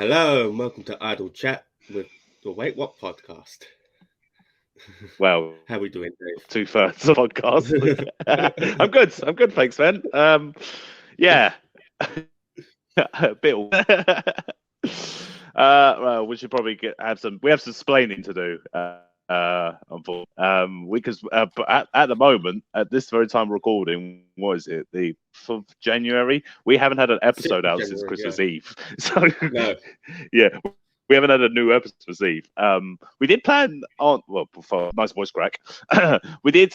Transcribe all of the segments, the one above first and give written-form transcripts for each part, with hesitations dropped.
Hello and welcome to Idle Chat with the Wait What podcast. Well, how we doing, Dave? 2/3 of the podcast. I'm good, thanks, man. Yeah, Bill. Well, we should probably have some explaining to do. Because at the moment, at this very time recording, what is it, the 5th of January? We haven't had an episode out since Christmas Eve. So no. Yeah. We haven't had a new episode Eve. We did plan on, for nice voice crack, we did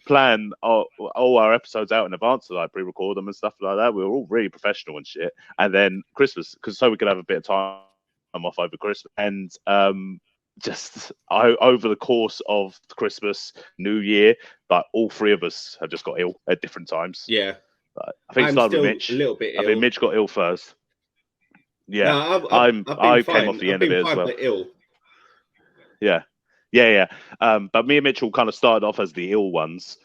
plan all our episodes out in advance to like pre-record them and stuff like that. We were all really professional and shit. And then Christmas, so we could have a bit of time off over Christmas. And over the course of Christmas, New Year, but all three of us have just got ill at different times. Yeah. I think it started with Mitch. A little bit ill. I think Mitch got ill first. Yeah, no, I came off the end of it as well. Ill. Yeah. But me and Mitchell kind of started off as the ill ones.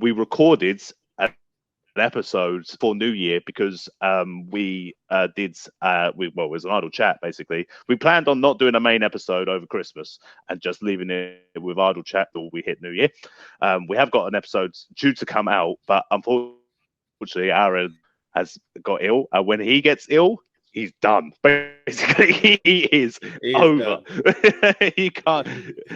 We recorded an episode for New Year because it was an idle chat basically. We planned on not doing a main episode over Christmas and just leaving it with idle chat till we hit New Year. We have got an episode due to come out, but unfortunately Aaron has got ill. When he gets ill, he's done. Basically, he is over. He can't.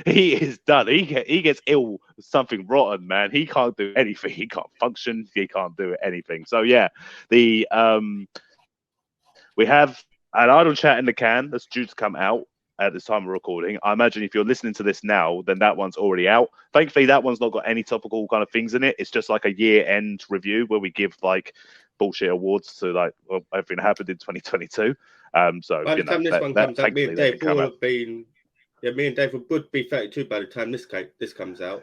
He is done. He gets ill with something rotten, man. He can't do anything. He can't function. He can't do anything. So yeah, we have an idle chat in the can that's due to come out at this time of recording. I imagine if you're listening to this now, then that one's already out. Thankfully, that one's not got any topical kind of things in it. It's just like a year-end review where we give like bullshit awards to like everything that happened in 2022. So by the time this one comes out, me and Dave will have been. Yeah, me and Dave would be 32 by the time this comes out.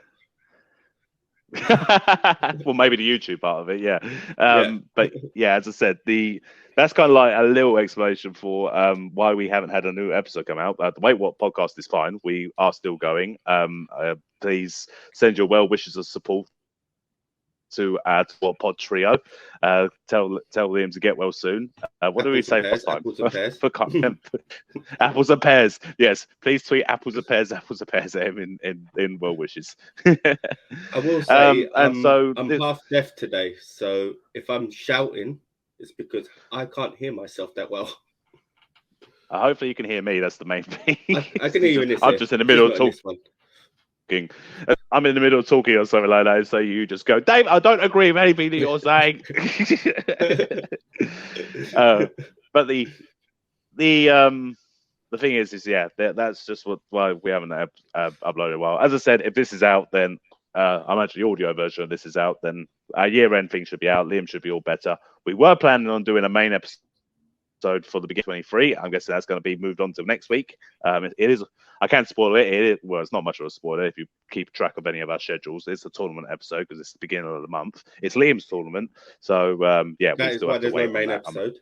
Well, maybe the YouTube part of it, yeah. But yeah, as I said, that's kind of like a little explanation for why we haven't had a new episode come out. The Wait What podcast is fine. We are still going. Please send your well wishes of support to WaitWhatPodTrio. Tell Liam to get well soon. What do we say last time? Apples and pears. Apples and pears. Yes, please tweet apples and pears at him in well wishes. I will say, I'm half deaf today, so if I'm shouting, it's because I can't hear myself that well. Hopefully you can hear me. That's the main thing. I can hear you in this. I'm just in the middle of talking. I'm in the middle of talking or something like that, so you just go, Dave, I don't agree with anything that you're saying. But the thing is yeah, that's just why we haven't uploaded a while. As I said, if this is out, then I imagine the audio version of this is out, then our year-end thing should be out. Liam should be all better. We were planning on doing a main episode for the beginning 23. I'm guessing that's going to be moved on to next week. It is. I can't spoil it. Well, it's not much of a spoiler if you keep track of any of our schedules. It's a tournament episode because it's the beginning of the month. It's Liam's tournament, so yeah. That is why there's no main episode.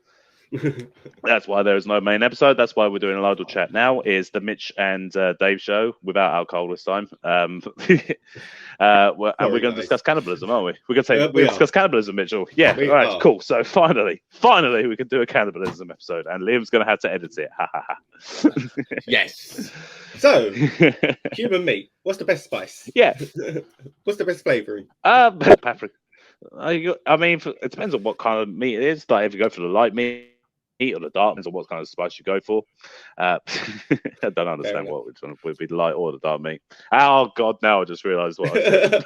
That's why there is no main episode. That's why we're doing a idle chat now. Is the Mitch and Dave show without alcohol this time. And we're going to discuss cannibalism, aren't we? We're going to we discuss cannibalism, Mitchell. Yeah, all right, cool. So finally, we can do a cannibalism episode, and Liam's going to have to edit it. Ha ha ha. Yes. So, human meat. What's the best spice? Yeah. What's the best flavoring? Paprika. I mean, it depends on what kind of meat it is. Like if you go for the light meat or the dark, depends on what kind of spice you go for. I don't understand which one would be the light or the dark meat. Oh God! Now I just realised what I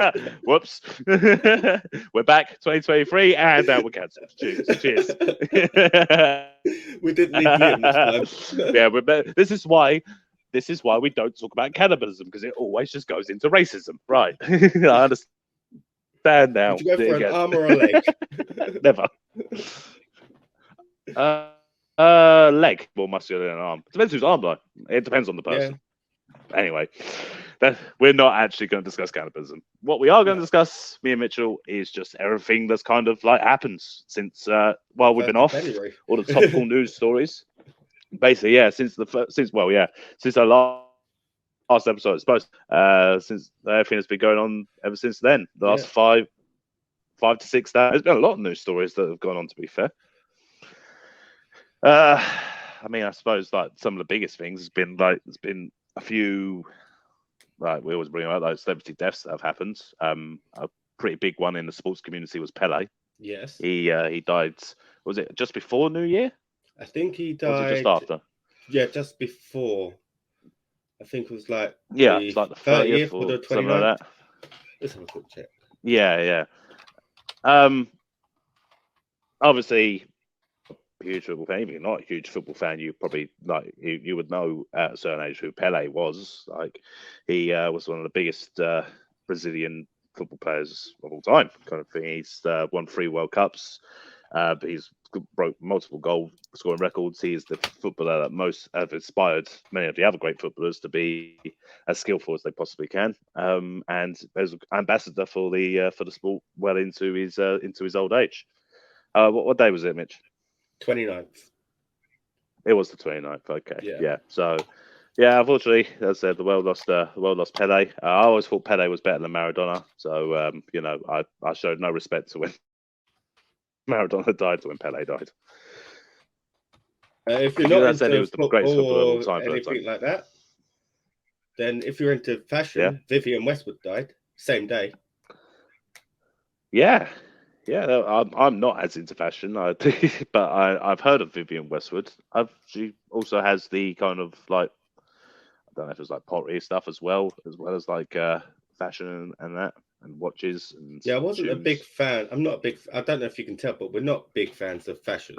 said. Whoops. We're back, 2023, and we're cancelled. Cheers. We didn't need Liam this time. Yeah, This is why we don't talk about cannibalism, because it always just goes into racism. Right. I understand now. Would you go for an arm or a leg? Never. Leg. More muscular than an arm. Depends whose arm, though. It depends on the person. Yeah. Anyway, we're not actually going to discuss cannibalism. What we are going to discuss, me and Mitchell, is just everything that's kind of like happens since while we've been off. All the topical news stories. Basically, yeah, since our last episode, I suppose, since everything has been going on ever since then, the last 5 to 6 days, there's been a lot of news stories that have gone on, to be fair. I mean, I suppose like some of the biggest things has been like there's been a few. Like we always bring out those celebrity deaths that have happened. A pretty big one in the sports community was Pele. Yes. He died. Was it just before New Year? I think he died. Or was it just after? Yeah, just before. I think it was like it's like the 30th or the 29th. Something like that. Let's have a quick check. Yeah. Obviously, huge football fan. Even if you're not a huge football fan, you probably like you would know at a certain age who Pele was. Like he was one of the biggest Brazilian football players of all time, kind of thing. He's won 3 World Cups. But he's broke multiple goal scoring records. He is the footballer that most have inspired many of the other great footballers to be as skillful as they possibly can. And as ambassador for the sport well into his old age. What day was it, Mitch? 29th. It was the 29th. Okay. Yeah. So, yeah, unfortunately, as I said, the world lost Pele. I always thought Pele was better than Maradona. So, I showed no respect to when Maradona died to when Pele died. If you're not into he was the greatest footballer of all time, anything like that, then if you're into fashion, Vivienne Westwood died same day. Yeah. I'm not as into fashion, but I've heard of Vivienne Westwood. She also has the kind of like, I don't know if it's like pottery stuff as well as like fashion and that, and watches and I wasn't shoes. a big fan. I'm not a big. I don't know if you can tell, but we're not big fans of fashion.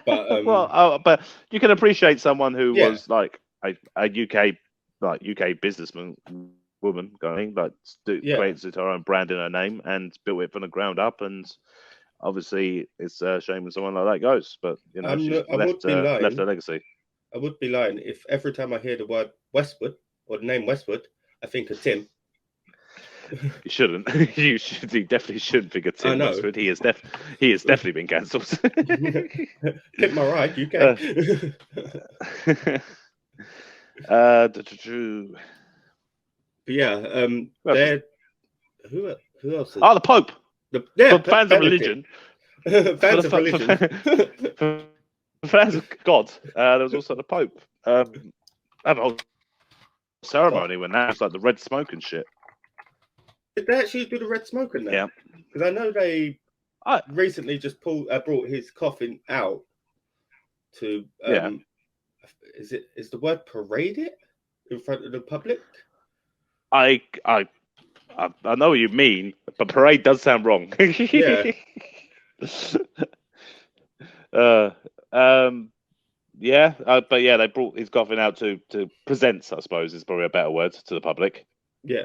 But but you can appreciate someone who was like a UK businessman woman going like created her own brand in her name and built it from the ground up, and obviously it's a shame when someone like that goes, but she's left her legacy. I would be lying if every time I hear the word Westwood or the name Westwood I think of Tim. You shouldn't. You definitely shouldn't think of Tim Westwood. He has definitely been cancelled. Hit my ride, you can. But yeah, who else? The Pope. Fans of religion. Fans of religion. Fans of God. There was also the Pope. I have a whole ceremony when that was like the red smoke and shit. Did they actually do the red smoke in there? Yeah. Because I know they recently just brought his coffin out to. Is the word parade it in front of the public? I know what you mean, but parade does sound wrong. Yeah. But yeah, they brought his coffin out to present, I suppose, is probably a better word, to the public. Yeah.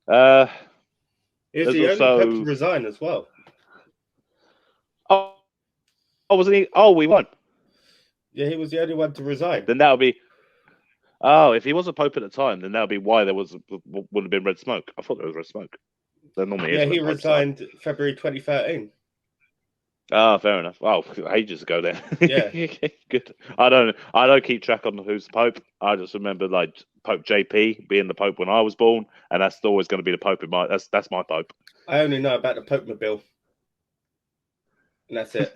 He was the only Pope to resign as well. Oh, wasn't he? Oh, we won. Yeah, he was the only one to resign. Then that would be. Oh, if he was a Pope at the time, then that would be why there would have been red smoke. I thought there was red smoke. There normally is. He resigned February 2013. Ah, fair enough. Oh, ages ago then. Yeah. Good. I don't keep track on who's the Pope. I just remember like Pope JP being the Pope when I was born, and that's always going to be the Pope in my. That's my Pope. I only know about the Pope Mobile, and that's it.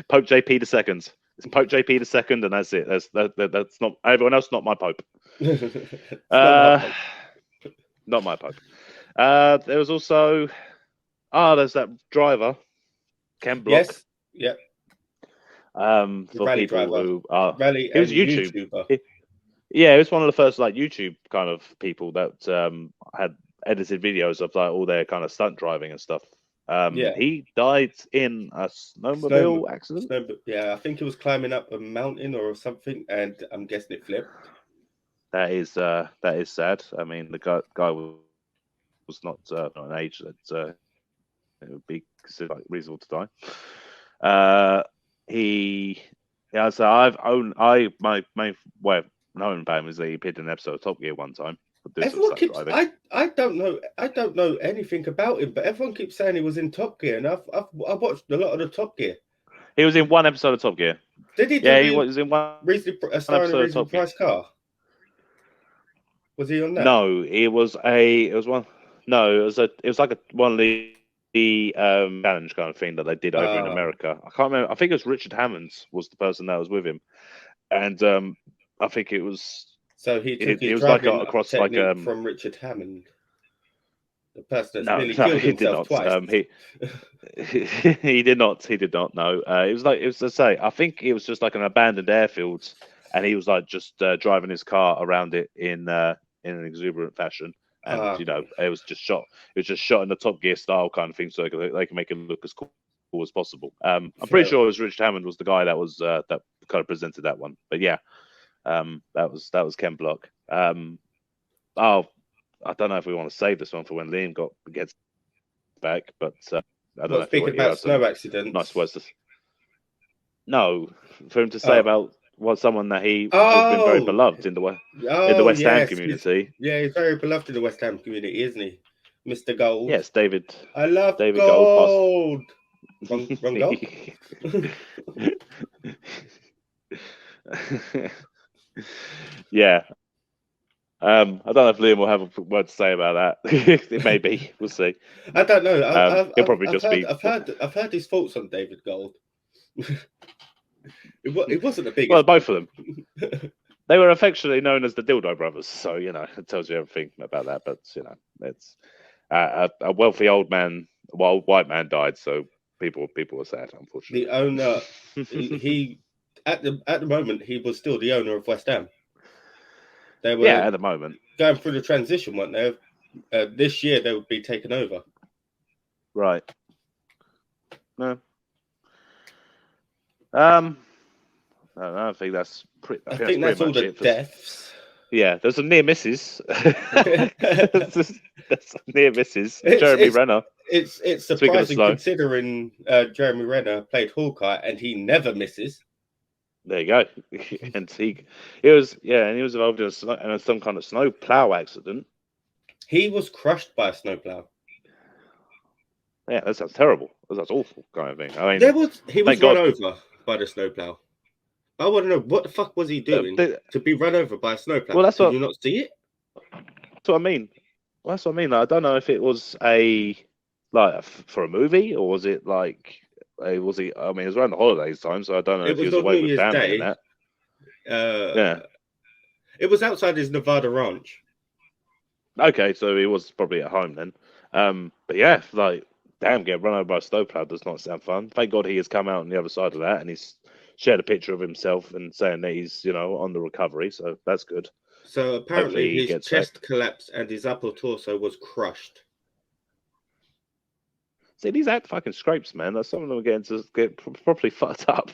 Pope JP the second. It's Pope JP the second, and that's it. That's not everyone else. Not my Pope. Not my Pope. There was also there's that driver, Ken Block. Yes. Yep. For rally people driver. who rally. It was YouTube. It was one of the first like YouTube kind of people that had edited videos of like all their kind of stunt driving and stuff. He died in a snowmobile accident. I think he was climbing up a mountain or something, and I'm guessing it flipped. That is sad. I mean, the guy was not an age that it would be considered like reasonable to die. My main way of knowing about him is that he appeared in an episode of Top Gear one time. Everyone keeps. I don't know anything about him, but everyone keeps saying he was in Top Gear, and I watched a lot of the Top Gear. He was in one episode of Top Gear. Did he? He was in one episode of Reasonable Price Car. Was he on that? No, it was one. No, it was like one of challenge kind of thing that they did over in America. I can't remember. I think it was Richard Hammonds was the person that was with him, and I think it was. So he took his was driving like across like from Richard Hammond, the person that's nearly no, killed he did himself not. twice. He did not. He did not. No, it was to say. I think it was just like an abandoned airfield, and he was like just driving his car around it in an exuberant fashion. And it was just shot. It was just shot in the Top Gear style kind of thing, so they can make it look as cool as possible. I'm pretty sure it was Richard Hammond was the guy that was that kind of presented that one. But yeah, that was Ken Block. I don't know if we want to save this one for when Liam gets back, but I don't know. Speaking about snow accidents, nice words. No, for him to say about someone that he has been very beloved in the West Ham community. He's very beloved in the West Ham community, isn't he, Mr. Gold? Yes, David. I love David Gold. Wrong goal. Yeah. I don't know if Liam will have a word to say about that. It may be. We'll see. I don't know. He'll probably just be. I've heard his thoughts on David Gold. It wasn't the biggest. Well, both of them. They were affectionately known as the Dildo Brothers, so it tells you everything about that. But it's a wealthy old man, white man died, so people were sad, unfortunately. The owner, he at the moment he was still the owner of West Ham. They were at the moment going through the transition, weren't they? This year they would be taken over. Right. No. I think that's pretty. I think that's all the deaths. Yeah, there's some near misses. There's some near misses. Jeremy Renner. It's surprising considering Jeremy Renner played Hawkeye and he never misses. There you go. And he was involved in some kind of snow plow accident. He was crushed by a snow plow. Yeah, that sounds terrible. That sounds awful kind of thing. I mean, he was run over by the snow plow. I want to know what the fuck was he doing to be run over by a snow plow? Well, Did you not see it? That's what I mean. Well, that's what I mean. I don't know if it was for a movie or was it like. Was he? I mean, it was around the holidays time, so I don't know if he was away with family and that. Yeah, it was outside his Nevada ranch. Okay, so he was probably at home then. But yeah, getting run over by a snowplow does not sound fun. Thank God he has come out on the other side of that, and he's shared a picture of himself and saying that he's on the recovery, so that's good. So apparently his chest collapsed and his upper torso was crushed. See, these act fucking scrapes, man. Some of them are get properly fucked up.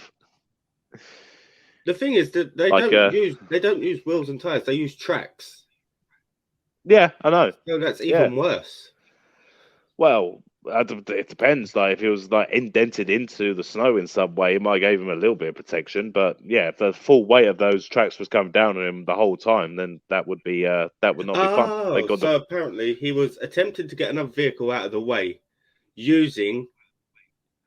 The thing is that they don't use wheels and tires. They use tracks. Yeah, I know. So that's even worse. Well, it depends. Like if he was indented into the snow in some way, it might give him a little bit of protection. But yeah, if the full weight of those tracks was coming down on him the whole time, then that would be that would not be fun. So apparently he was attempting to get another vehicle out of the way. Using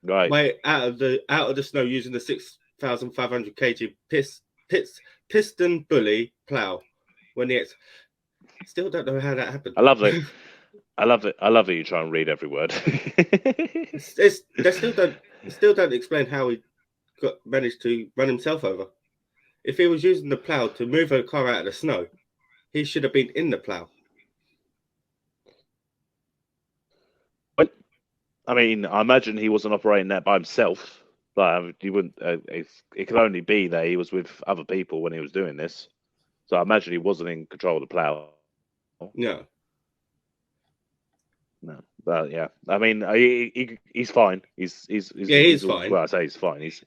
way out of the snow using the 6,500 kg piston bully plow. When still don't know how that happened. I love it. I love it. You try and read every word. They still don't explain how he managed to run himself over. If he was using the plow to move a car out of the snow, he should have been in the plow. I mean, I imagine he wasn't operating that by himself. You wouldn't. It could only be that he was with other people when he was doing this. So I imagine he wasn't in control of the plow. No. But yeah, I mean, he's fine. He's fine. Well, I say he's fine. He's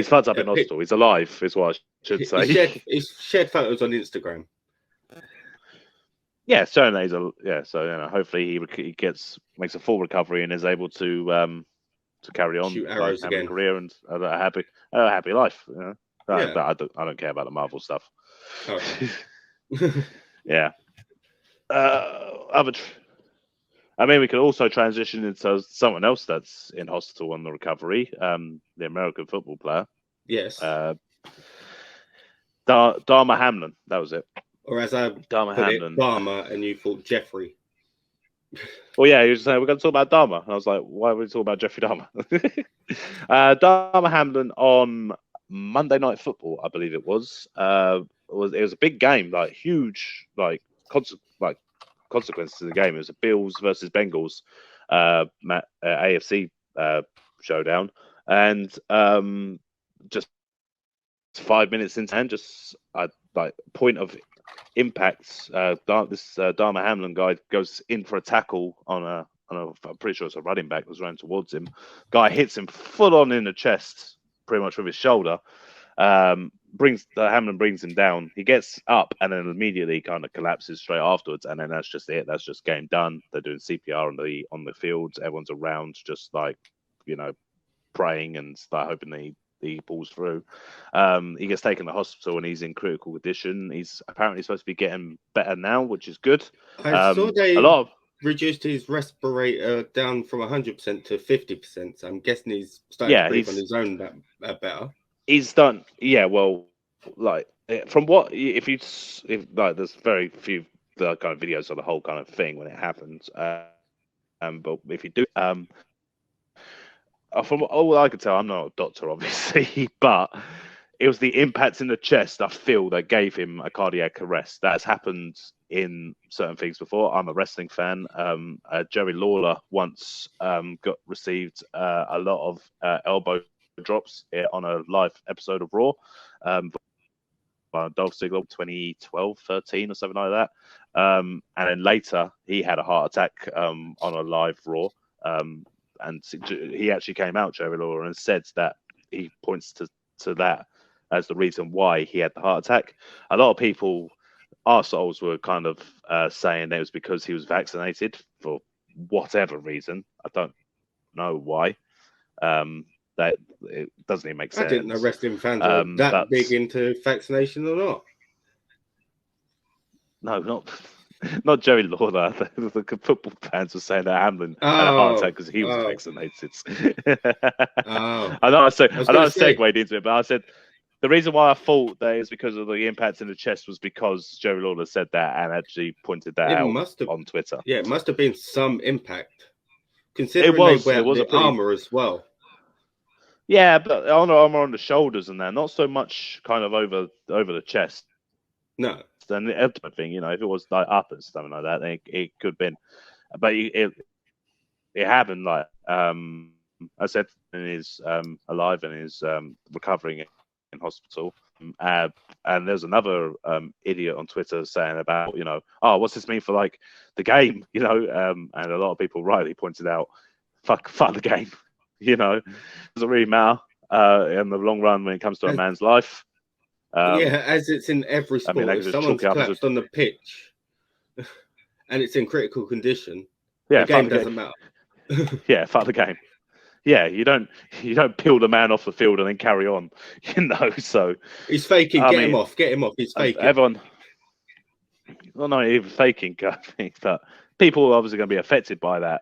fucked up in hospital. He's alive, is what I should say. He's shared photos on Instagram. Yeah, certainly. So hopefully he makes a full recovery and is able to carry on having a career and a happy life. But I don't care about the Marvel stuff. Oh. Yeah. I mean, we could also transition into someone else that's in hospital on the recovery. The American football player. Yes. Dharma Hamlin. That was it. Or as I put it, Dharma, and you thought Jeffrey. Well, yeah, he was saying we're going to talk about Dharma. And I was like, why are we talking about Jeffrey Dahmer? Dharma Hamlin on Monday Night Football, I believe it was. It was a big game, like huge, consequences to the game. It was a Bills versus Bengals AFC showdown, and just 5 minutes into hand, just like point of impact. This Dharma Hamlin guy goes in for a tackle on I'm pretty sure it's a running back that was running towards him. Guy hits him full on in the chest, pretty much with his shoulder. Hamlin brings him down. He gets up and then immediately kind of collapses straight afterwards. And then that's just it. That's just game done. They're doing CPR on the fields. Everyone's around, just like, praying and hoping he pulls through. He gets taken to hospital and he's in critical condition. He's apparently supposed to be getting better now, which is good. I saw they reduced his respirator down from 100% to 50%. So I'm guessing he's starting to breathe on his own better. He's done. Yeah, well, like from what if there's very few kind of videos of the whole kind of thing when it happens. But if you do, from all I could tell, I'm not a doctor, obviously, but it was the impact in the chest, I feel, that gave him a cardiac arrest. That has happened in certain things before. I'm a wrestling fan. Jerry Lawler once received a lot of elbow drops on a live episode of Raw. Dolph Ziggler, 2012, 13 or something like that. And then later, he had a heart attack on a live Raw. And he actually came out, Jerry Lawler, and said that he points to that as the reason why he had the heart attack. A lot of people, arseholes, were kind of saying it was because he was vaccinated for whatever reason. I don't know why. That it doesn't even make sense. I didn't know wrestling fans were that big into vaccination or not. No, not Jerry Lawler. The football fans were saying that Hamlin had a heart attack because he was vaccinated. I know I segued into it, but I said the reason why I thought that is because of the impact in the chest was because Jerry Lawler said that and actually pointed that out on Twitter. Yeah, it must have been some impact, considering they wear the armor as well. Yeah, but armor on the shoulders and that, not so much kind of over the chest. No. And the ultimate thing, if it was like up and something like that, then it could have been. But it happened like I said, and he's alive and is recovering in hospital. And there's another idiot on Twitter saying about, what's this mean for like the game, and a lot of people rightly pointed out, fuck the game, it doesn't really matter in the long run when it comes to a man's life. As it's in every sport. If someone's collapsed on the pitch and it's in critical condition, the game doesn't matter. Yeah, fuck the game. Yeah, you don't peel the man off the field and then carry on, So he's faking. Get him off. He's faking. Everyone. Well, not even faking, but people are obviously going to be affected by that.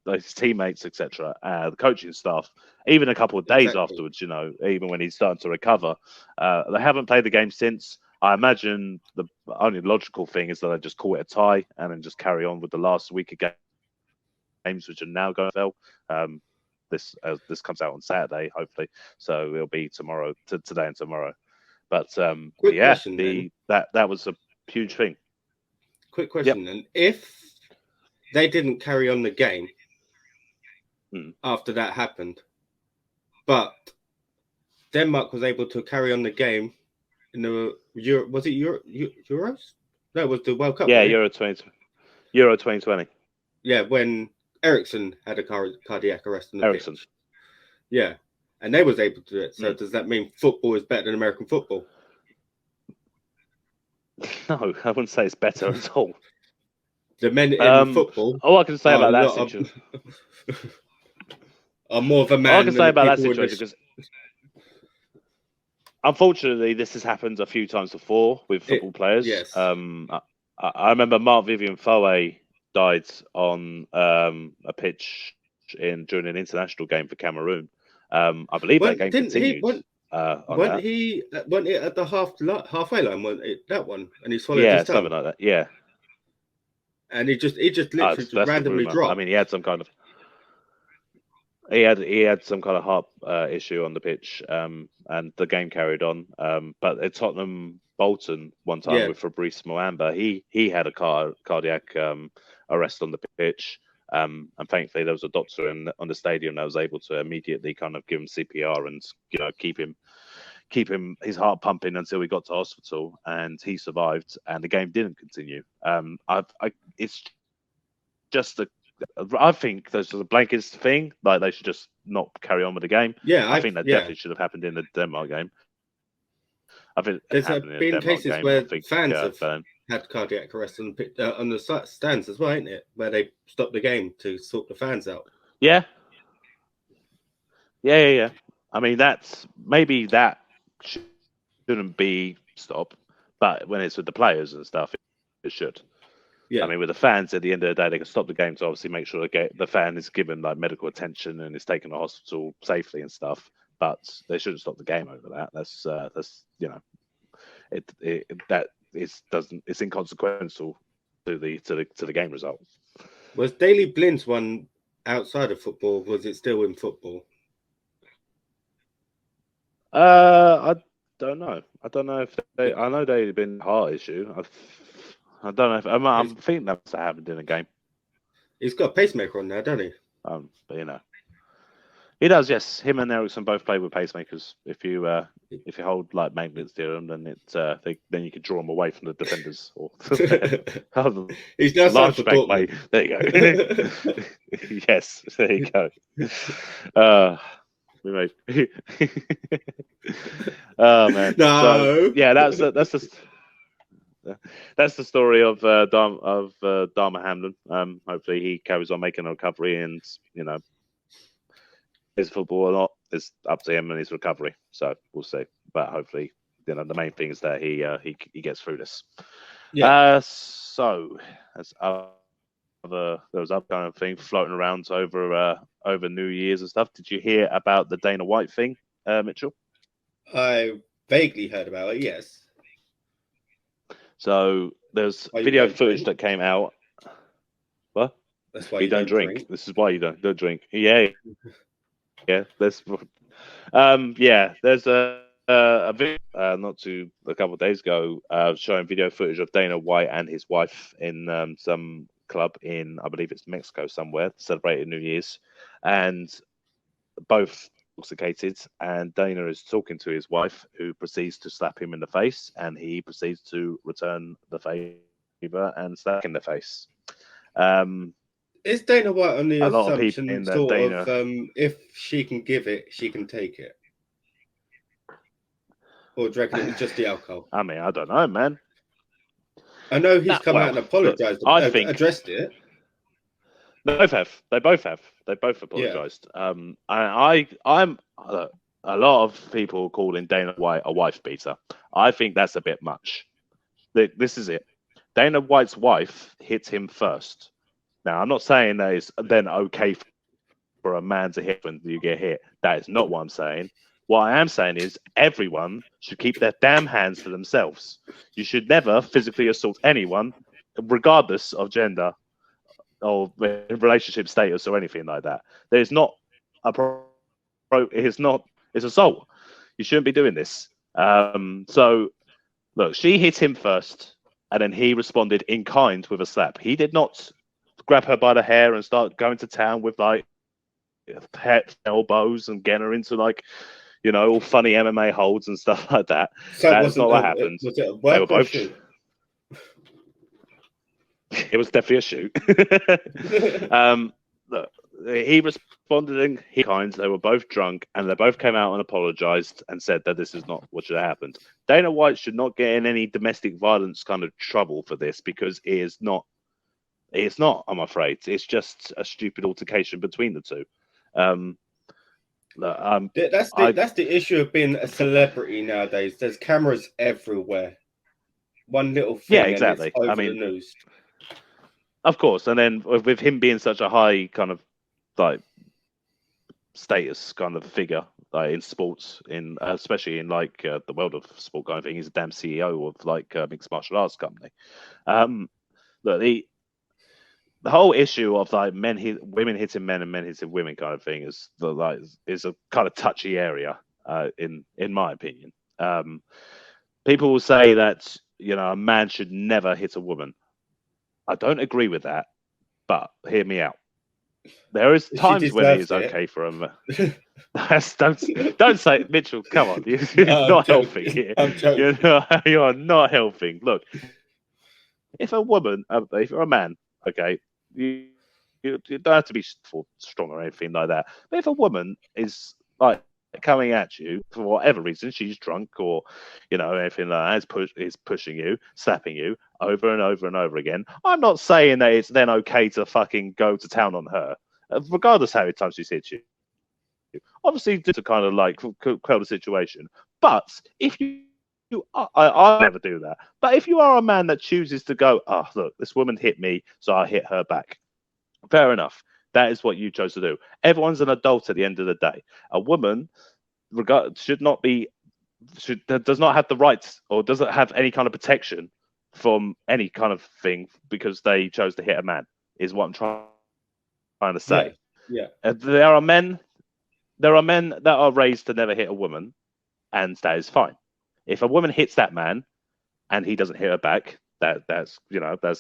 His teammates, etc., the coaching staff, even a couple of days afterwards, even when he's starting to recover. They haven't played the game since. I imagine the only logical thing is that they just call it a tie and then just carry on with the last week of games, which are now going to fail. This comes out on Saturday, hopefully, so it'll be today and tomorrow. But question, that was a huge thing. Quick question, then. If they didn't carry on the game after that happened, but Denmark was able to carry on the game in the was it Euros? No, it was the World Cup. Yeah, Euro 2020. Yeah, when Ericsson had a cardiac arrest on the pitch. Yeah, and they was able to do it. So does that mean football is better than American football? No, I wouldn't say it's better at all. The men in football. All I can say about that situation are more of a man. All I can say about that situation because unfortunately, this has happened a few times before with football players. Yes. I remember Mark Vivian Foe died on a pitch during an international game for Cameroon. I believe that game continued. Wasn't it at the halfway line? Wasn't it that one? And he swallowed his tongue. Something like that. Yeah. and he just literally just randomly dropped. I mean, he had some kind of he had some kind of heart issue on the pitch, and the game carried on. But at Tottenham Bolton one time with Fabrice Muamba, he had a cardiac arrest on the pitch. And thankfully there was a doctor on the stadium that was able to immediately kind of give him CPR and keep him his heart pumping until he got to hospital, and he survived, and the game didn't continue. It's just I think there's a blanket thing, like they should just not carry on with the game. Yeah, I think that definitely should have happened in the Denmark game. I think there's been cases where fans have had cardiac arrest on the stands as well, ain't it? Where they stopped the game to sort the fans out. Yeah. I mean, maybe that shouldn't be stopped, but when it's with the players and stuff, it should. Yeah. I mean, with the fans, at the end of the day, they can stop the game to obviously make sure the fan is given like medical attention and is taken to hospital safely and stuff. But they shouldn't stop the game over that. That's it's inconsequential to the game result. Was Daley Blind's one outside of football? Was it still in football? I don't know. I don't know if I know they'd been a heart issue. I don't know if I think that's happened in a game. He's got a pacemaker on there, doesn't he? But he does. Yes, him and Ericsson both play with pacemakers. If you hold like magnets to them, then then you can draw them away from the defenders. Or he's now signed for Dortmund. There you go. Yes, there you go. We made. Oh man! No. So, yeah, that's the story of Dharma Hamlin. Hopefully, he carries on making a recovery, and is football or not is up to him and his recovery. So we'll see. But hopefully, the main thing is that he gets through this. Yeah. So as there was other kind of thing floating around over New Year's and stuff. Did you hear about the Dana White thing, Mitchell? I vaguely heard about it. Yes. So there's video footage that came out. What? That's why you don't drink. This is why you don't drink. Yeah. Yeah. There's a video a couple of days ago showing video footage of Dana White and his wife in some club in, I believe it's Mexico somewhere, celebrating New Year's, and both intoxicated, and Dana is talking to his wife, who proceeds to slap him in the face, and he proceeds to return the favor and slap in the face. Is Dana White on the assumption if she can give it, she can take it? Or do you reckon it was just the alcohol? I mean, I don't know, man. I know he's come out and apologized. I think addressed it. They both have. They both apologized. Yeah. I'm a lot of people calling Dana White a wife beater. I think that's a bit much. This is it. Dana White's wife hit him first. Now, I'm not saying that it's then okay for a man to hit when you get hit. That is not what I'm saying. What I am saying is everyone should keep their damn hands to themselves. You should never physically assault anyone, regardless of gender or relationship status or anything like that. There's not it's assault. You shouldn't be doing this. So, look, she hit him first, and then he responded in kind with a slap. He did not grab her by the hair and start going to town with like pet elbows and getting her into like, all funny MMA holds and stuff like that. So that's not what happened. Was it a work or shoot? It was definitely a shoot. Look, he responded in kind. They were both drunk, and they both came out and apologized and said that this is not what should have happened. Dana White should not get in any domestic violence kind of trouble for this, because it's not. I'm afraid it's just a stupid altercation between the two. That's the issue of being a celebrity nowadays. There's cameras everywhere. One little thing, yeah, exactly. And it's over the news. Of course, and then with him being such a high kind of like status kind of figure, like in sports, especially in like the world of sport kind of thing, he's a damn CEO of like mixed martial arts company. Look, the whole issue of like women hitting men and men hitting women kind of thing is a kind of touchy area, in my opinion. People will say that, you know, a man should never hit a woman. I don't agree with that, but hear me out. There is times when it is okay for a man. Don't say it, Mitchell. Come on, you're not helping here. You are not helping. Look, if you're a man, okay, you don't have to be strong or anything like that. But if a woman is like coming at you for whatever reason, she's drunk or, you know, anything like that, is pushing you, slapping you over and over and over again, I'm not saying that it's then okay to fucking go to town on her, regardless how many times she's hit you. Obviously, to kind of like quell the situation. But if I'll never do that. But if you are a man that chooses to go, oh, look, this woman hit me, so I hit her back. Fair enough. That is what you chose to do. Everyone's an adult at the end of the day. A woman does not have the rights or doesn't have any kind of protection from any kind of thing because they chose to hit a man, is what I'm trying to say. Yeah. There are men that are raised to never hit a woman, and that is fine. If a woman hits that man and he doesn't hit her back, that's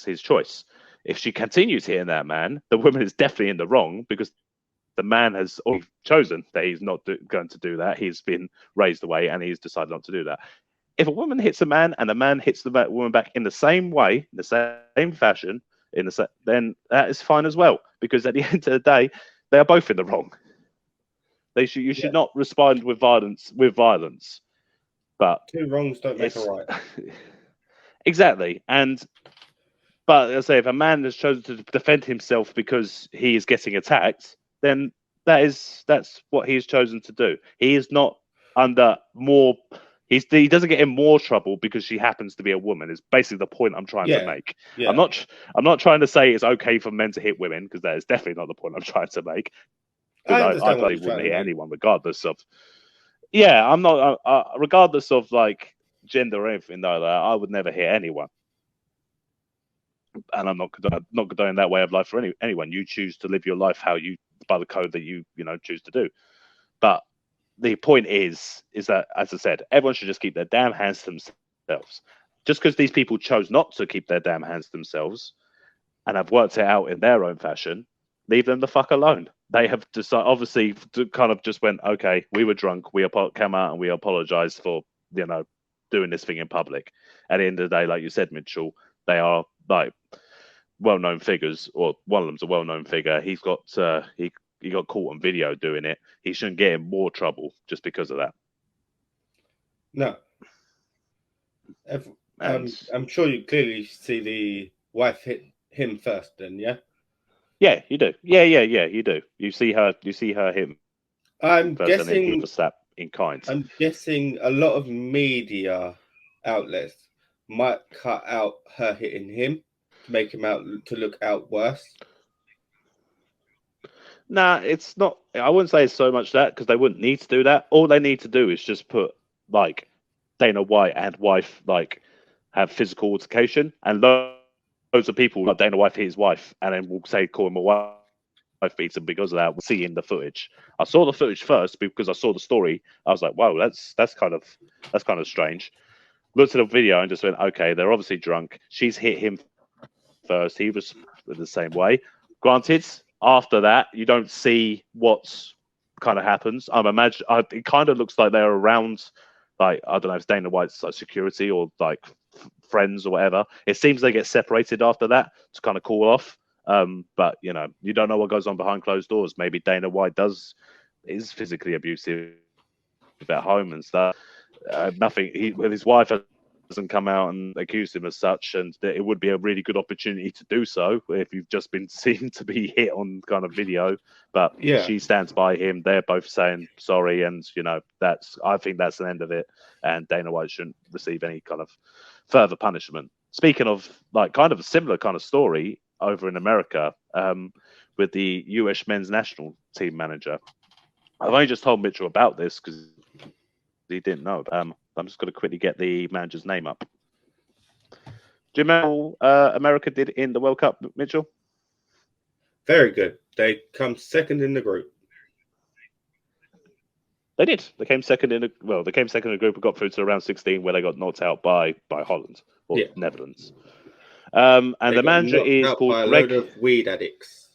his choice. If she continues hitting that man, the woman is definitely in the wrong because the man has already chosen that he's not going to do that. He's been raised away and he's decided not to do that. If a woman hits a man and the man hits the woman back in the same way, in the same fashion, then that is fine as well. Because at the end of the day, they are both in the wrong. You should not respond with violence. But two wrongs don't make a right. Exactly. But as I say, if a man has chosen to defend himself because he is getting attacked, then that's what he has chosen to do. He is not under more. He doesn't get in more trouble because she happens to be a woman. Is basically the point I'm trying to make. Yeah. I'm not trying to say it's okay for men to hit women, because that is definitely not the point I'm trying to make. Because I probably wouldn't hit anyone, regardless of. Yeah, I'm not. Regardless of like gender or anything like that, I would never hit anyone. And I'm not going that way of life for anyone. You choose to live your life by the code that you choose to do. But the point is that, as I said, everyone should just keep their damn hands to themselves. Just because these people chose not to keep their damn hands to themselves and have worked it out in their own fashion, leave them the fuck alone. They have decided, obviously, kind of just went, okay, we were drunk. We came out and we apologized for, doing this thing in public. At the end of the day, like you said, Mitchell, they are like well-known figures, or one of them's a well-known figure. He's got he got caught on video doing it. He shouldn't get in more trouble just because of that. No. I'm sure you clearly see the wife hit him first, then, yeah? Yeah, you do. Yeah, you do. You see her hit him. I'm first, guessing and then give a slap in kind. I'm guessing a lot of media outlets might cut out her hitting him to make him out to look out worse. Nah, it's not. I wouldn't say it's so much that, because they wouldn't need to do that. All they need to do is just put like Dana White and wife like have physical altercation, and loads of people like Dana White hit his wife, and then we'll say call him a wife beats him because of that. We'll see in the footage. I saw the footage first because I saw the story. I was like, wow, that's kind of strange. Looked at the video and just went, okay, they're obviously drunk. She's hit him first. He was the same way. Granted, after that, you don't see what's kind of happens. It kind of looks like they're around, like, I don't know if it's Dana White's like security or like friends or whatever. It seems they get separated after that to kind of cool off. But you don't know what goes on behind closed doors. Maybe Dana White is physically abusive at home and stuff. Nothing. With his wife hasn't come out and accused him as such, and it would be a really good opportunity to do so if you've just been seen to be hit on kind of video. But she stands by him. They're both saying sorry, and I think that's an end of it. And Dana White shouldn't receive any kind of further punishment. Speaking of like kind of a similar kind of story over in America, with the US men's national team manager. I've only just told Mitchell about this because he didn't know. I'm just going to quickly get the manager's name up. Do you remember America did in the World Cup, Mitchell? Very good. They come second in the group. They did. They came second in the group and got through to round 16, where they got knocked out by Holland or Netherlands. And the manager is called Greg. A load of weed addicts.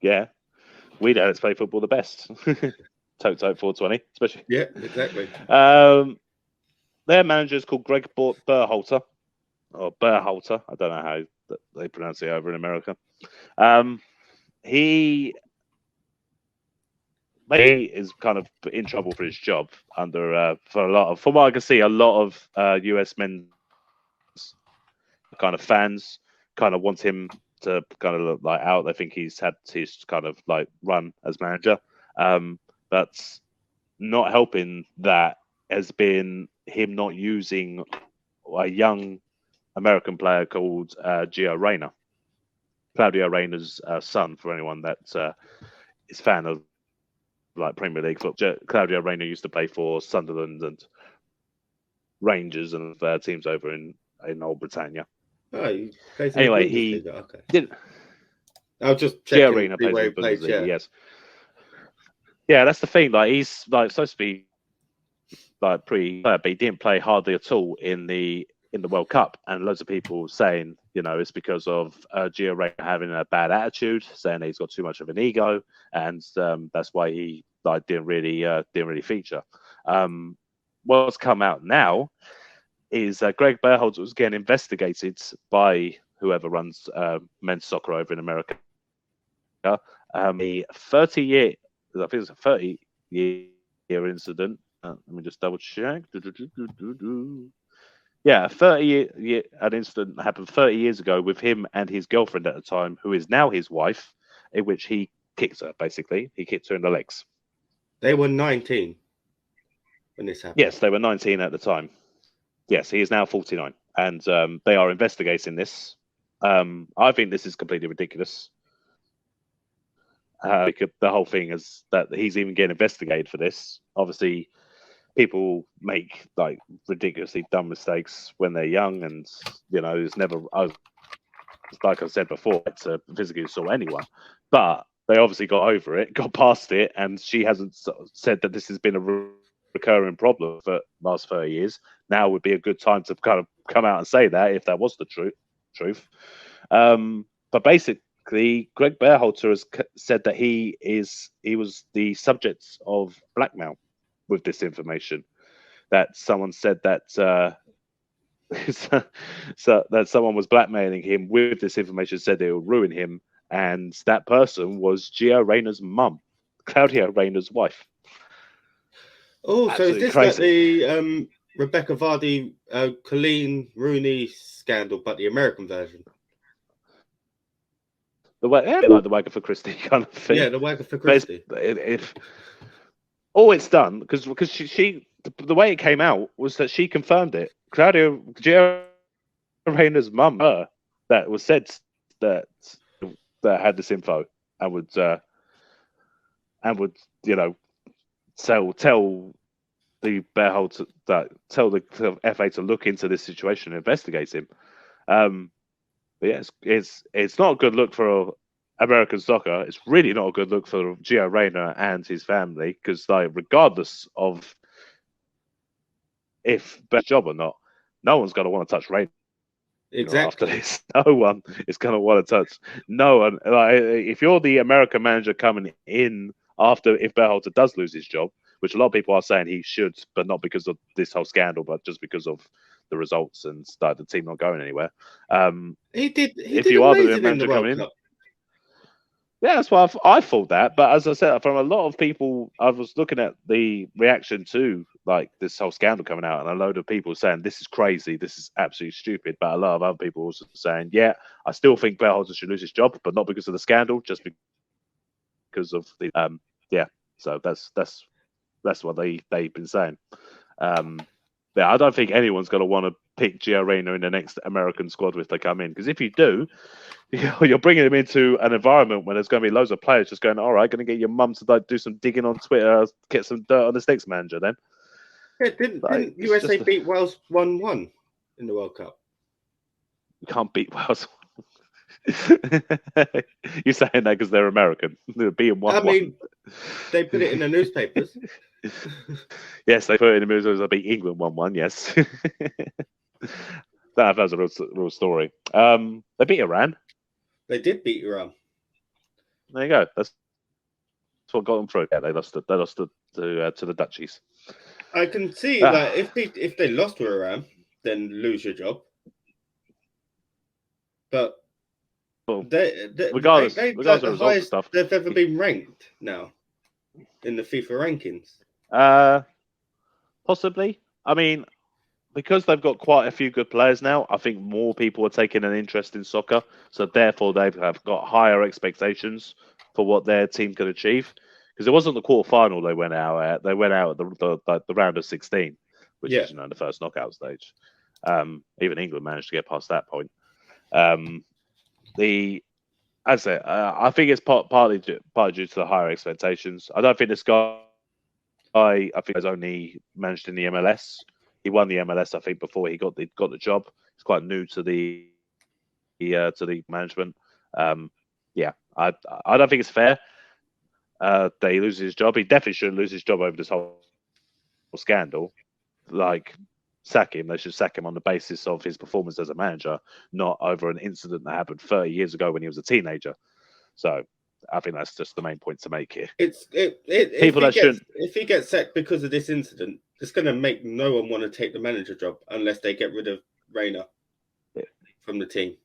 Yeah, weed addicts play football the best. Tote 420, especially. Yeah, exactly. Their manager is called Greg Berhalter, or Berhalter. I don't know how they pronounce it over in America. He is kind of in trouble for his job under from what I can see, a lot of US men's kind of fans kind of want him to kind of look like out. They think he's had his kind of like run as manager. But not helping that has been him not using a young American player called Gio Reyna, Claudio Reyna's son. For anyone that is fan of like Premier League football, Claudio Reyna used to play for Sunderland and Rangers and teams over in Old Britannia. Oh, anyway, he did. I'll just check Gio Reyna plays in the Bundesliga. Yes. Yeah, that's the thing. Like, he's like supposed to be like pretty, but he didn't play hardly at all in the World Cup, and loads of people saying, it's because of Gio Reyna having a bad attitude, saying that he's got too much of an ego, and that's why he didn't really feature. What's come out now is Greg Berhalter was getting investigated by whoever runs men's soccer over in America. A 30-year, I think it's a 30-year incident. Let me just double check. Yeah, an incident happened 30 years ago with him and his girlfriend at the time, who is now his wife, in which he kicked her, basically. He kicked her in the legs. They were 19 when this happened. Yes, they were 19 at the time. Yes, he is now 49. And they are investigating this. I think this is completely ridiculous. Because the whole thing is that he's even getting investigated for this. Obviously, people make like ridiculously dumb mistakes when they're young, and it's never, like I said before, to physically assault anyone. But they obviously got over it, got past it, and she hasn't said that this has been a recurring problem for the last 30 years. Now would be a good time to kind of come out and say that if that was the truth. But basically, Greg Berhalter has said that he was the subject of blackmail with this information. That someone said that so that someone was blackmailing him with this information, said it would ruin him, and that person was Gio Reyna's mum, Claudio Reyna's wife. Oh, absolutely. So is this crazy. Like the Rebecca Vardy, Colleen Rooney scandal, but the American version? Like the Wagger for Christie kind of thing. Yeah, the Wagger for Christie. All it's done because she the way it came out was that she confirmed it. Gio Reyna's mum, that was said that had this info and would tell the Berhalter tell the FA to look into this situation and investigate him. But yeah, it's not a good look for American soccer. It's really not a good look for Gio Reyna and his family, because regardless of if best job or not, no one's going to want to touch Reyna. Exactly. After this, no one is going to want to touch. No one. If you're the American manager coming in after, if Berhalter does lose his job, which a lot of people are saying he should, but not because of this whole scandal, but just because of the results and the team not going anywhere. He did. If you are the manager coming in, yeah, that's why I thought that. But as I said, from a lot of people, I was looking at the reaction to like this whole scandal coming out, and a load of people saying this is crazy, this is absolutely stupid. But a lot of other people also saying, yeah, I still think Berhalter should lose his job, but not because of the scandal, just because of the yeah. So that's what they've been saying. Yeah, I don't think anyone's going to want to pick Gio Reyna in the next American squad if they come in, because if you do, you're bringing him into an environment where there's going to be loads of players just going, all right, going to get your mum to do some digging on Twitter, get some dirt on this next manager then. Yeah, didn't USA beat Wales 1-1 in the World Cup? You can't beat Wales. You're saying that because they're American. Being 1-1. I mean, they put it in the newspapers. Yes, they put it in the newspapers. I beat England 1-1. Yes. That was a real story. They beat Iran. They did beat Iran. There you go. That's what got them through. Yeah, they lost to the Dutchies. I can see that if they lost to Iran, then lose your job. But regardless they of like the the results and highest stuff, they've ever been ranked now in the FIFA rankings. Possibly. I mean, because they've got quite a few good players now, I think more people are taking an interest in soccer. So therefore, they have got higher expectations for what their team can achieve. Because it wasn't the quarterfinal they went out at. They went out at the round of 16, which is the first knockout stage. Even England managed to get past that point. I think it's partly due to the higher expectations. I don't think this guy. I think has only managed in the MLS. He won the MLS, I think, before he got the job. He's quite new to the management. I don't think it's fair that he loses his job. He definitely shouldn't lose his job over this whole scandal. Like, sack him. They should sack him on the basis of his performance as a manager, not over an incident that happened 30 years ago when he was a teenager. So I think that's just the main point to make here. If he gets sacked because of this incident, it's going to make no one want to take the manager job unless they get rid of Renner from the team.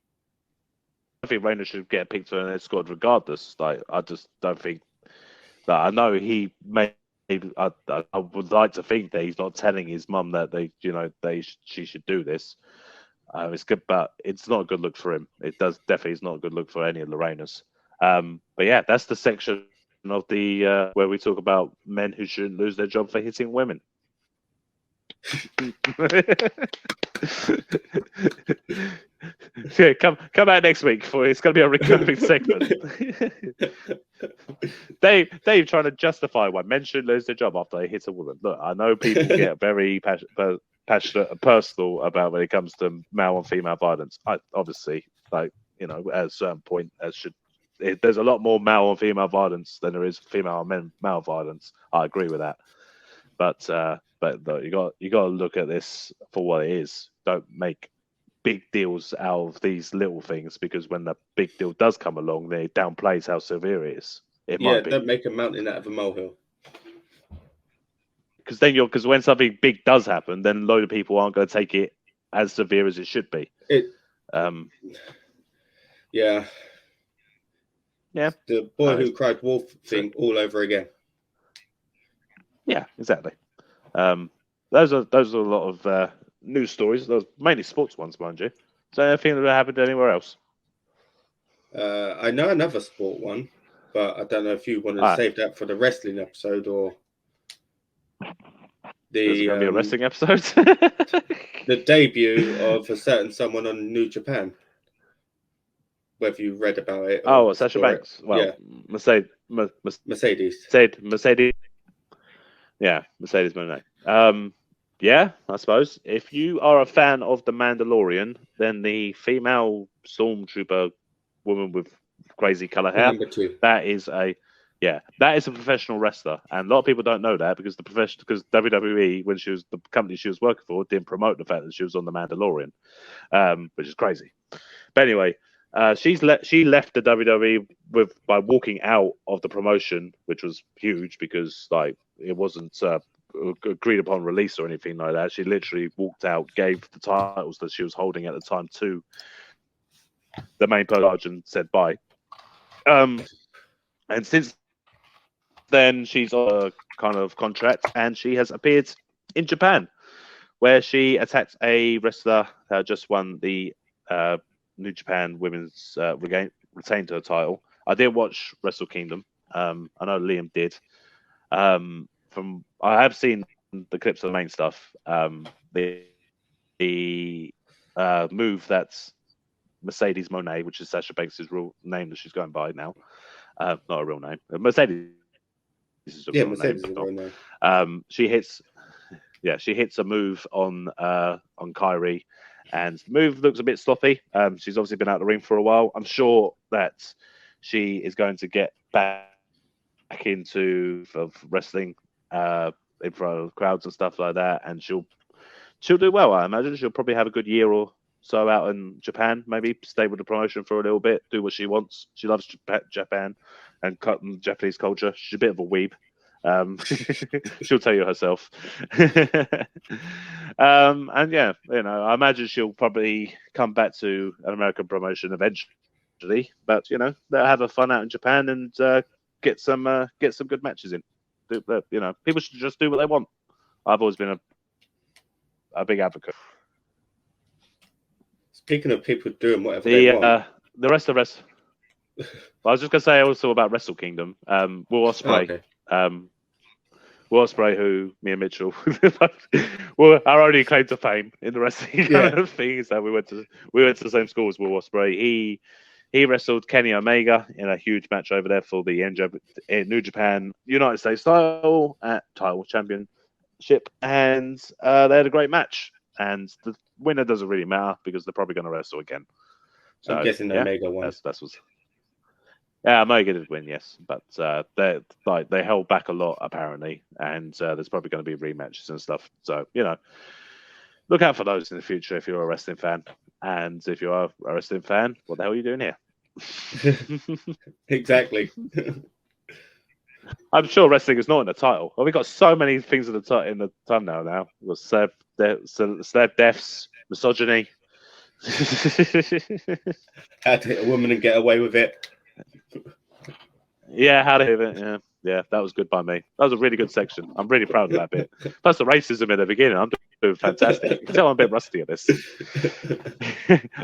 I think Renner should get picked for their squad regardless. Like, I just don't think that. I know he may. I would like to think that he's not telling his mum that she should do this. It's good, but it's not a good look for him. It definitely is not a good look for any of the Rainers. But yeah, that's the section of the where we talk about men who shouldn't lose their job for hitting women. Yeah, come out next week for it's going to be a recurring segment. Dave trying to justify why men should lose their job after they hit a woman. Look, I know people get very passionate and personal about when it comes to male and female violence. Obviously, at a certain point, there's a lot more male and female violence than there is female and male violence. I agree with that, but look, you got to look at this for what it is. Don't make big deals out of these little things, because when the big deal does come along, they downplays how severe it is. Don't make a mountain out of a molehill. Because when something big does happen, then a load of people aren't going to take it as severe as it should be. Yeah. The boy who cried wolf thing all over again. Yeah, exactly. Those are a lot of news stories. Those mainly sports ones, mind you. Is there anything that happened anywhere else? I know another sport one, but I don't know if you want to save that for the wrestling episode or There's going to be a wrestling episode. The debut of a certain someone on New Japan. Whether you read about it. Sasha Banks. Well, yeah. Mercedes. Mercedes. Yeah, Mercedes Moné. Yeah, I suppose. If you are a fan of The Mandalorian, then the female stormtrooper woman with crazy color hair, that is a professional wrestler. And a lot of people don't know that because WWE, when she was the company she was working for, didn't promote the fact that she was on The Mandalorian, which is crazy. But anyway, she left the WWE by walking out of the promotion, which was huge because it wasn't agreed upon release or anything like that. She literally walked out, gave the titles that she was holding at the time to the main person and said bye. And since then, she's on a kind of contract, and she has appeared in Japan, where she attacked a wrestler that just won the New Japan Women's retained her title. I didn't watch Wrestle Kingdom. I know Liam did. I have seen the clips of the main stuff. The move that's Mercedes Moné, which is Sasha Banks' real name that she's going by now. Not a real name. Mercedes is a real name. She hits a move on Kyrie, And the move looks a bit sloppy. She's obviously been out of the ring for a while. I'm sure that she is going to get back into wrestling in front of crowds and stuff like that, and she'll do well. I imagine she'll probably have a good year or so out in Japan. Maybe stay with the promotion for a little bit, do what she wants. She loves Japan and Japanese culture. She's a bit of a weeb. She'll tell you herself. And yeah, I imagine she'll probably come back to an American promotion eventually. But they'll have a fun out in Japan and get some good matches in. People should just do what they want. I've always been a big advocate. Speaking of people doing whatever they want, the rest. I was just gonna say also about Wrestle Kingdom. Will Ospreay. Will Ospreay, who me and Mitchell were our only claim to fame in the wrestling kind of thing is that we went to the same school as Will Ospreay. He wrestled Kenny Omega in a huge match over there for the New Japan United States title championship, and they had a great match. And the winner doesn't really matter because they're probably going to wrestle again. So, I'm guessing Omega won. That's was. Yeah, Omega did win, yes, but they held back a lot apparently, and there's probably going to be rematches and stuff. So look out for those in the future if you're a wrestling fan. And if you are a wrestling fan, what the hell are you doing here? Exactly. I'm sure wrestling is not in the title. Well, we've got so many things in the thumbnail now. We've got celeb deaths, misogyny. How to hit a woman and get away with it. Yeah, how to hit it. Yeah, that was good by me. That was a really good section. I'm really proud of that bit. Plus the racism in the beginning, I'm doing fantastic. You can tell I'm a bit rusty at this.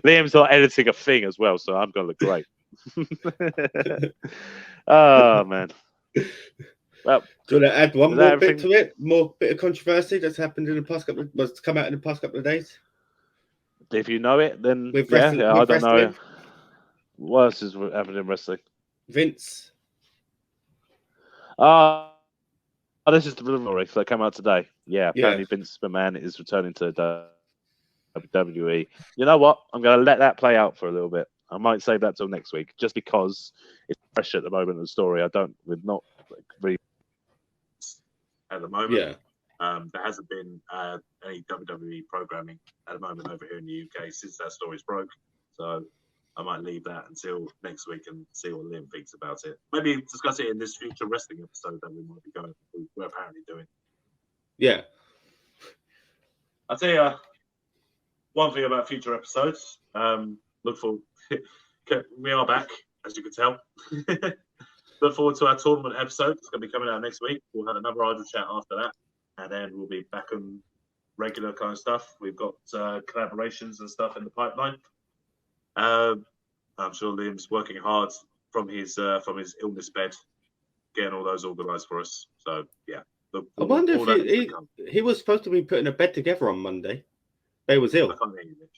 Liam's not editing a thing as well, so I'm going to look great. Oh, man. Well, do you want to add one more bit to it? More bit of controversy that's happened in the past come out in the past couple of days? If you know it, then I don't know. What else is happening in wrestling? Vince. This is the story that came out today. Yeah, apparently Vince McMahon is returning to WWE. You know what? I'm going to let that play out for a little bit. I might save that till next week, just because it's fresh at the moment of the story. We're not really at the moment. Yeah. There hasn't been any WWE programming at the moment over here in the UK since that story's broke. So I might leave that until next week and see what Liam thinks about it. Maybe discuss it in this future wrestling episode that we might be we're apparently doing. Yeah. I'll tell you one thing about future episodes. Look forward. We are back, as you can tell. Look forward to our tournament episode. It's going to be coming out next week. We'll have another idle chat after that, and then we'll be back on regular kind of stuff. We've got collaborations and stuff in the pipeline. I'm sure Liam's working hard from his illness bed, getting all those organised for us. So yeah. I wonder if he was supposed to be putting a bed together on Monday. They was ill. I can't hear you, Mitch.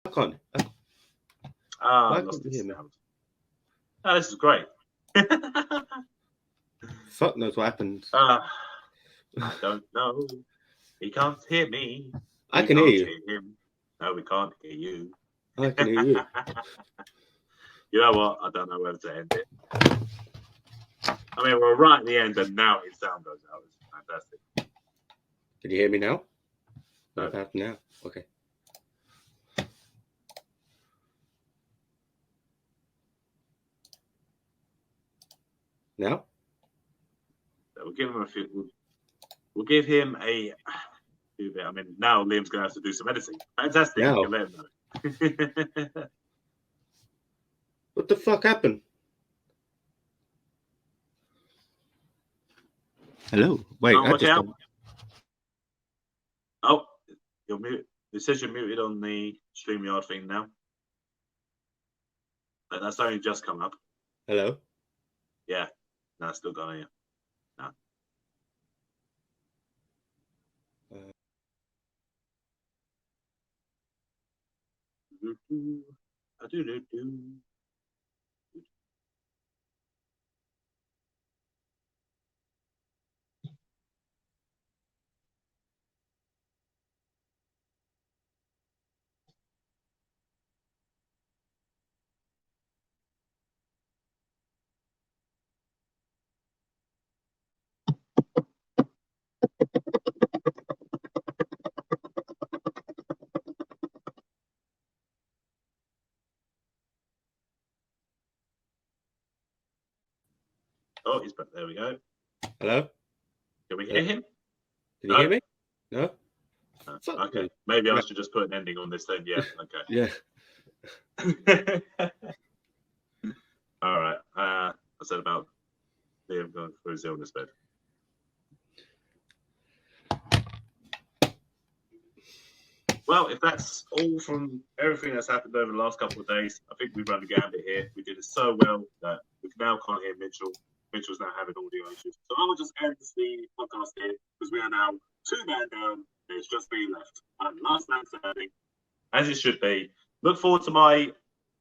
I can't. Why can't you hear me? Oh, this is great. Fuck knows what happened. I don't know. He can't hear me. I can hear you. Hear him. No, we can't hear you. I can hear you. You know what? I don't know whether to end it. I mean, we're right at the end, and now his sound goes out. It's fantastic. Can you hear me now? No. Now. Okay. Now? We'll give him a few. We'll give him a. I mean, now Liam's going to have to do some editing. Fantastic. Now. You can let him know. What the fuck happened? Hello. Wait. Oh, you're muted. It says you're muted on the StreamYard thing now. But that's only just come up. Hello. Yeah. No, it's still gone here. No. Oh, he's back. There we go. Hello? Can we hear him? Can you hear me? No? Okay. Maybe I should just put an ending on this then. Yeah. Okay. Yeah. All right. I said about Liam going for his illness bed. Well, if that's all from everything that's happened over the last couple of days, I think we've run the gambit here. We did it so well that we now can't hear Mitchell. Mitchell's now having audio issues. So I will just end the podcast here because we are now 2 men down. It's just me left. I'm last man standing, as it should be. Look forward to my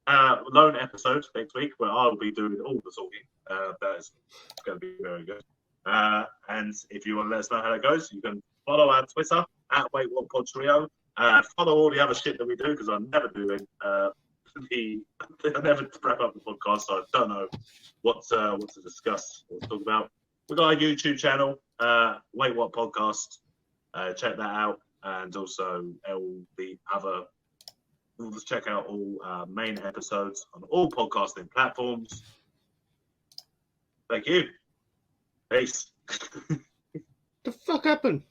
lone episode next week where I will be doing all the talking. That is going to be very good. And if you want to let us know how that goes, you can follow our Twitter at WaitWhatPodTrio. Follow all the other shit that we do because I'm never doing I never wrap up the podcast, so I don't know what to discuss or talk about. We've got our YouTube channel, Wait What Podcast. Check that out, and also check out all main episodes on all podcasting platforms. Thank you. Peace. The fuck happened?